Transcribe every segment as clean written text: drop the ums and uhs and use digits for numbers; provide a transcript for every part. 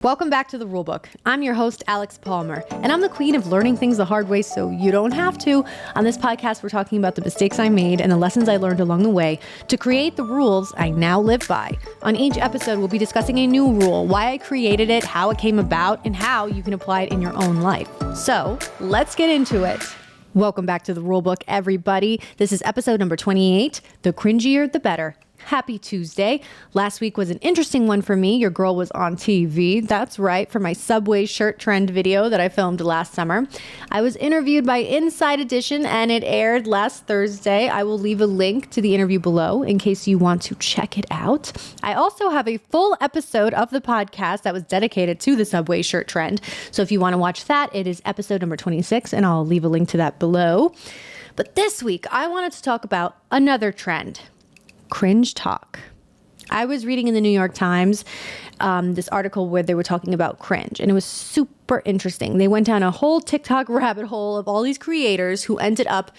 Welcome back to the RuleBook. I'm your host, Alex Palmer, and I'm the queen of learning things the hard way so you don't have to. On this podcast, we're talking about the mistakes I made and the lessons I learned along the way to create the rules I now live by. On each episode, we'll be discussing a new rule, why I created it, how it came about, and how you can apply it in your own life. So let's get into it. Welcome back to the RuleBook, everybody. This is episode number 28, The Cringier, the Better. Happy Tuesday. Last week was an interesting one for me. Your girl was on TV. That's right, for my Subway shirt trend video that I filmed last summer. I was interviewed by Inside Edition and it aired last Thursday. I will leave a link to the interview below in case you want to check it out. I also have a full episode of the podcast that was dedicated to the Subway shirt trend. So if you want to watch that, it is episode number 26 and I'll leave a link to that below. But this week, I wanted to talk about another trend. Cringe talk. I was reading in the New York Times this article where they were talking about cringe, and it was super interesting. They went down a whole TikTok rabbit hole of all these creators who ended up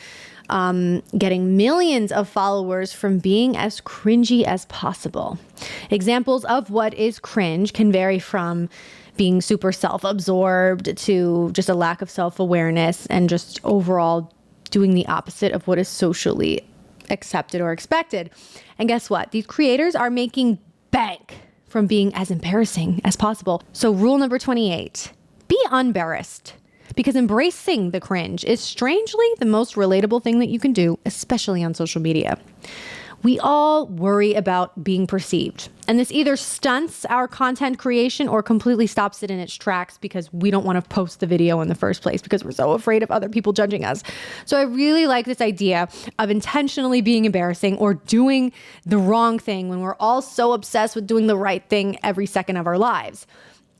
getting millions of followers from being as cringy as possible. Examples of what is cringe can vary from being super self-absorbed to just a lack of self-awareness and just overall doing the opposite of what is socially accepted or expected. And guess what? These creators are making bank from being as embarrassing as possible. So rule number 28, be unembarrassed, because embracing the cringe is strangely the most relatable thing that you can do, especially on social media. We all worry about being perceived, and this either stunts our content creation or completely stops it in its tracks because we don't want to post the video in the first place because we're so afraid of other people judging us. So I really like this idea of intentionally being embarrassing or doing the wrong thing when we're all so obsessed with doing the right thing every second of our lives.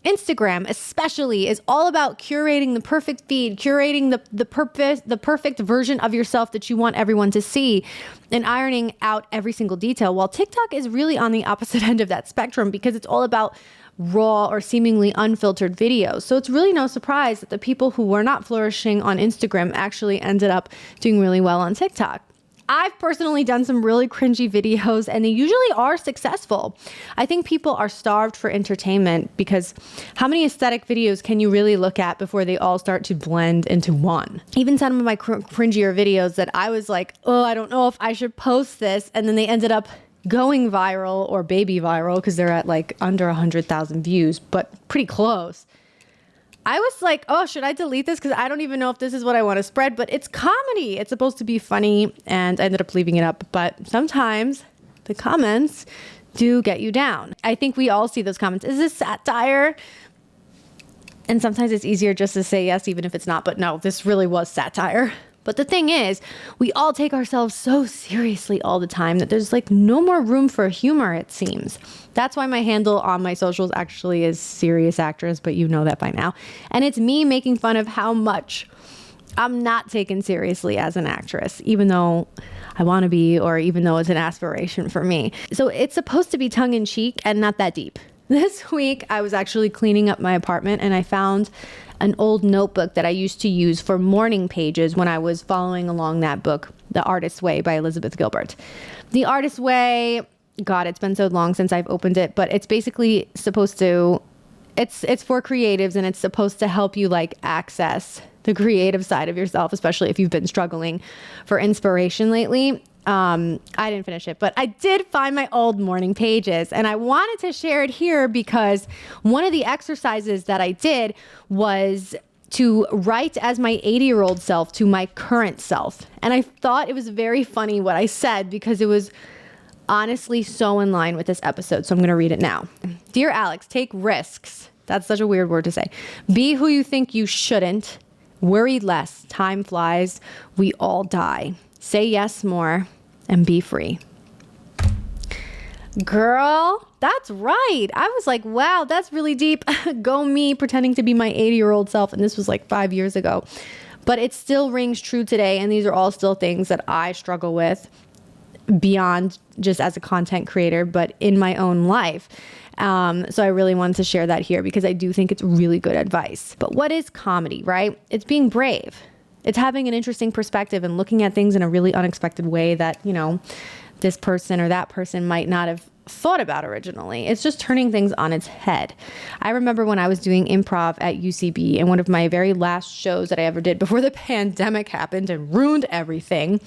Instagram especially is all about curating the perfect feed, curating the perfect version of yourself that you want everyone to see, and ironing out every single detail, while TikTok is really on the opposite end of that spectrum because it's all about raw or seemingly unfiltered videos. So it's really no surprise that the people who were not flourishing on Instagram actually ended up doing really well on TikTok. I've personally done some really cringy videos and they usually are successful. I think people are starved for entertainment because how many aesthetic videos can you really look at before they all start to blend into one? Even some of my cringier videos that I was like, oh, I don't know if I should post this. And then they ended up going viral or baby viral because they're at like under 100,000 views, but pretty close. I was like, oh, should I delete this? Because I don't even know if this is what I want to spread, but it's comedy. It's supposed to be funny, and I ended up leaving it up. But sometimes the comments do get you down. I think we all see those comments. Is this satire? And sometimes it's easier just to say yes, even if it's not. But no, this really was satire. But the thing is, we all take ourselves so seriously all the time that there's like no more room for humor, it seems. That's why my handle on my socials actually is Serious Actress, but you know that by now. And it's me making fun of how much I'm not taken seriously as an actress, even though I want to be, or even though it's an aspiration for me. So it's supposed to be tongue in cheek and not that deep. This week, I was actually cleaning up my apartment and I found an old notebook that I used to use for morning pages when I was following along that book, The Artist's Way by Elizabeth Gilbert. The Artist's Way, God, it's been so long since I've opened it, but it's basically supposed to, it's for creatives and it's supposed to help you like access the creative side of yourself, especially if you've been struggling for inspiration lately. I didn't finish it, but I did find my old morning pages and I wanted to share it here because one of the exercises that I did was to write as my 80-year-old self to my current self. And I thought it was very funny what I said because it was honestly so in line with this episode. So I'm going to read it now. Dear Alex, take risks. That's such a weird word to say. Be who you think you shouldn't. Worry less. Time flies. We all die. Say yes more and be free. Girl, that's right. I was like, wow, that's really deep. Go me pretending to be my 80-year-old self. And this was like 5 years ago. But it still rings true today. And these are all still things that I struggle with beyond just as a content creator, but in my own life. So I really wanted to share that here because I do think it's really good advice. But what is comedy, right? It's being brave. It's having an interesting perspective and looking at things in a really unexpected way that, you know, this person or that person might not have thought about originally. It's just turning things on its head. I remember when I was doing improv at UCB, and one of my very last shows that I ever did before the pandemic happened and ruined everything.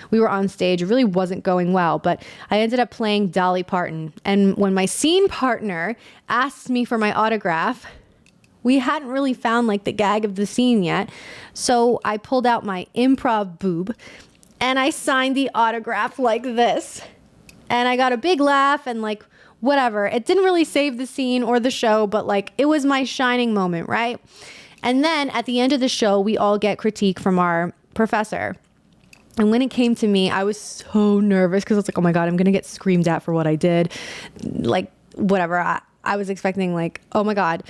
We were on stage. It really wasn't going well, but I ended up playing Dolly Parton. And when my scene partner asked me for my autograph, we hadn't really found like the gag of the scene yet. So I pulled out my improv boob and I signed the autograph like this. And I got a big laugh and like, whatever. It didn't really save the scene or the show, but like it was my shining moment, right? And then at the end of the show, we all get critique from our professor. And when it came to me, I was so nervous because I was like, oh my God, I'm going to get screamed at for what I did. Like, whatever. I was expecting like, oh my God,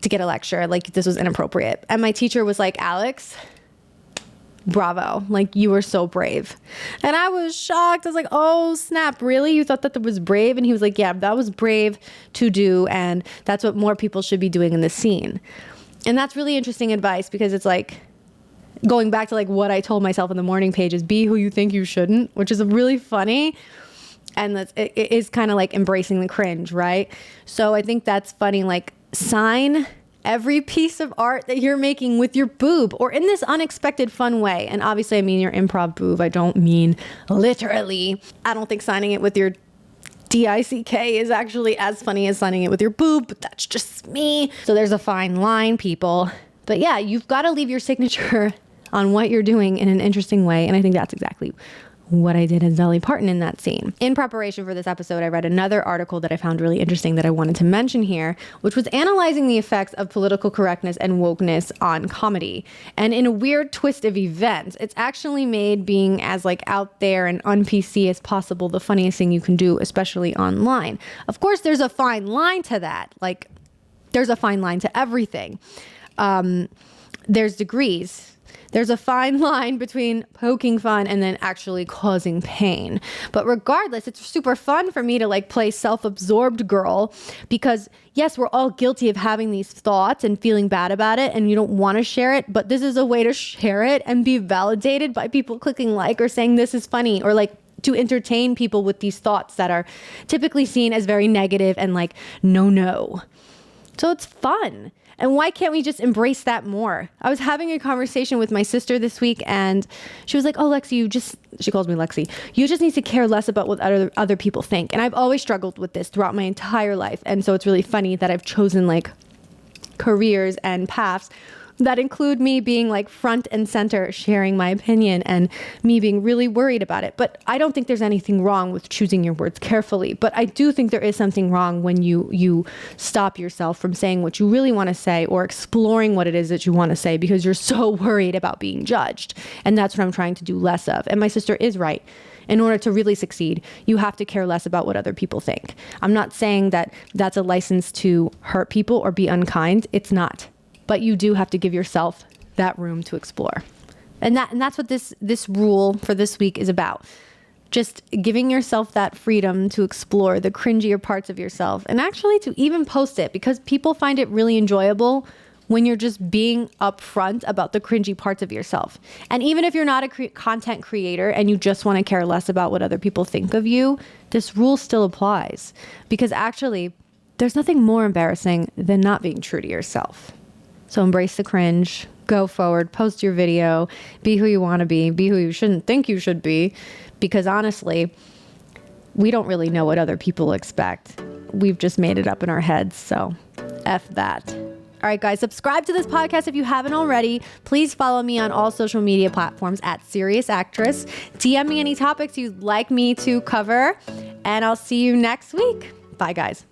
to get a lecture. Like, this was inappropriate. And my teacher was like, Alex, bravo. Like, you were so brave. And I was shocked. I was like, oh, snap. Really? You thought that was brave? And he was like, yeah, that was brave to do. And that's what more people should be doing in the scene. And that's really interesting advice because it's like, going back to like what I told myself in the morning pages, be who you think you shouldn't, which is really funny. And it is kind of like embracing the cringe, right? So I think that's funny. Like, sign every piece of art that you're making with your boob or in this unexpected fun way. And obviously I mean your improv boob. I don't mean literally. I don't think signing it with your DICK is actually as funny as signing it with your boob, but that's just me. So there's a fine line, people. But yeah, you've got to leave your signature on what you're doing in an interesting way. And I think that's exactly what I did as Dolly Parton in that scene. In preparation for this episode, I read another article that I found really interesting that I wanted to mention here, which was analyzing the effects of political correctness and wokeness on comedy. And in a weird twist of events, it's actually made being as like out there and un-PC as possible the funniest thing you can do, especially online. Of course, there's a fine line to that. Like, there's a fine line to everything. There's degrees. There's a fine line between poking fun and then actually causing pain. But regardless, it's super fun for me to like play self-absorbed girl because yes, we're all guilty of having these thoughts and feeling bad about it and you don't want to share it, but this is a way to share it and be validated by people clicking like or saying this is funny or like to entertain people with these thoughts that are typically seen as very negative and like no. So it's fun. And why can't we just embrace that more? I was having a conversation with my sister this week and she was like, oh, Lexi, she calls me Lexi, you just need to care less about what other people think. And I've always struggled with this throughout my entire life. And so it's really funny that I've chosen like careers and paths that include me being like front and center, sharing my opinion and me being really worried about it. But I don't think there's anything wrong with choosing your words carefully. But I do think there is something wrong when you stop yourself from saying what you really want to say or exploring what it is that you want to say because you're so worried about being judged. And that's what I'm trying to do less of. And my sister is right. In order to really succeed, you have to care less about what other people think. I'm not saying that that's a license to hurt people or be unkind. It's not. But you do have to give yourself that room to explore. And that's what this rule for this week is about. Just giving yourself that freedom to explore the cringier parts of yourself and actually to even post it because people find it really enjoyable when you're just being upfront about the cringy parts of yourself. And even if you're not a content creator and you just want to care less about what other people think of you, this rule still applies because actually there's nothing more embarrassing than not being true to yourself. So embrace the cringe, go forward, post your video, be who you want to be who you shouldn't think you should be, because honestly, we don't really know what other people expect. We've just made it up in our heads, so F that. All right, guys, subscribe to this podcast if you haven't already. Please follow me on all social media platforms at Serious Actress. DM me any topics you'd like me to cover, and I'll see you next week. Bye, guys.